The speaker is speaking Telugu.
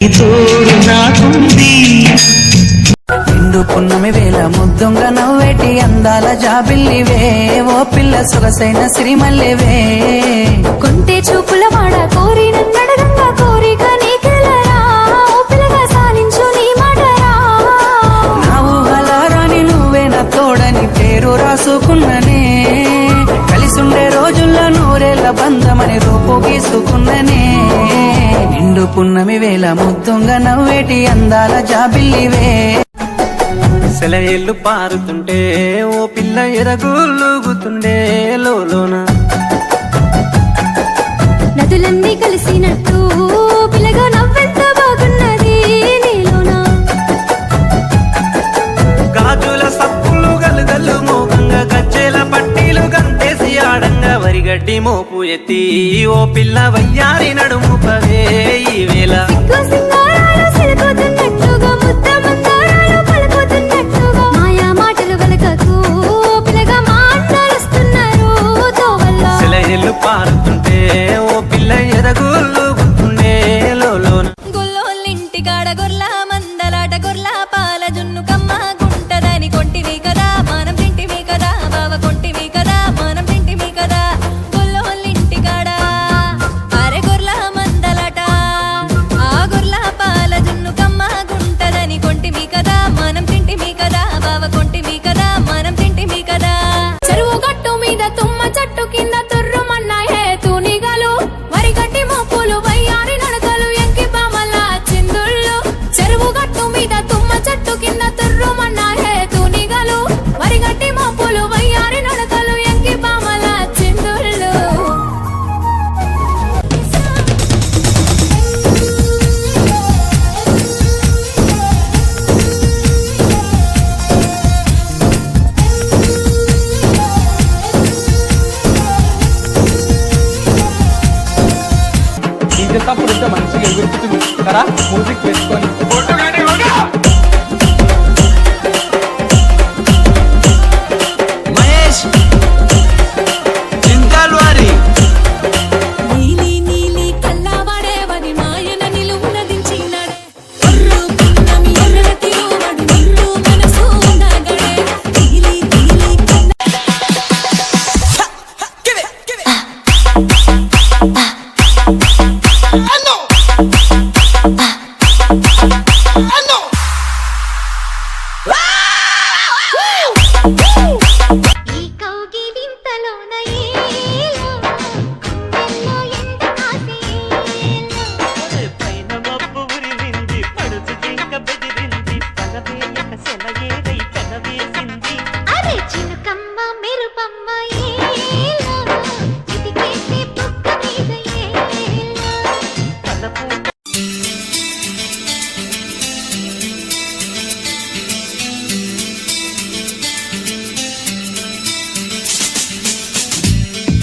తోడు నాకుంది. నిండు పున్నమి వేళ ముద్దుంగ నవ్వేటి అందాల జాబిల్లివే, ఓ పిల్ల సొగసైన సిరిమల్లివే. కొంటే చూపుల వాడ కోరి నన్నడగంగా కోరిక నీకెలరా, ఓ పిల్లగా సాలించు నీ మాటరా. నా ఊహలారాని నువ్వే నా తోడని పేరు రాసుకున్ననే, కలిసుండే రోజుల్లో నూరేళ్ల బంధమని రూపు గీసుకున్ననే. నిండు పున్నమి వేళ ముద్దుంగ నవ్వేటి అందాల జాబిల్లివే. సెలయేళ్ళు పారుతుంటే ఓ పిల్ల ఎరగులుగుతుండే లోన, నదులన్నీ కలిసినట్టు పిల్లగా నవ్వెంత బాగున్నది నీలోనా. గాజుల సప్పులు గలుగల్లు మోగంగా గజ్జెల పట్టీలు గంతేసి ఆడంగా వరిగడ్డి మోపు ఎత్తి ఓ పిల్ల వయ్యారి నడుము పవే ఈ వేళ. సింగారాలు సిలుకుతున్నట్టుగా ముద్ద మందారాలు పలుకుతున్నట్టుగా మాయా మాటలు వెలకకు పిల్లగా మాట్లాడుస్తున్నారు తోవల్ల. సెలయేళ్ళు పారుతుంటే ఓ పిల్ల ఎరగులుగుతుండే లోన. గొల్లోళ్ళింటి కాడ గొర్ల మందలాట గొర్ల పాల జున్ను కమ్మ గుంటదని కొంటివి కదా మనం తింటివి కదా బావ కొంటివి కదా మనం తింటివి కదా. గొల్లోళ్ళింటి కాడ అరే గొర్ల మందలాట ఆ గొర్ల పాల జున్ను కమ్మ గుంటదని కొంటివి కదా మనం తింటివి కదా బావ కొంటివి కదా మనం తింటివి కదా. చెరువు గట్టు మీద తుమ్మ చెట్టు కింద తుర్రుమన్నాయే తూనిగలు, వరిగట్టి మోపులు వయ్యారి నడకలు ఎంకి బామల చిందుళ్ళు. చెరువు గట్టు మీద తుమ్మ చెట్టు కింద తుర్రుమన్నాయే తూనిగలు, వరిగట్టి మోపులు వయ్యారి నడకలు ఎంకి బామల చిందుళ్ళు. డీజే సప్పుడు ఇంత మంచిగా ఎగురుతుంది కదా మ్యూజిక్ పెట్టుకొని.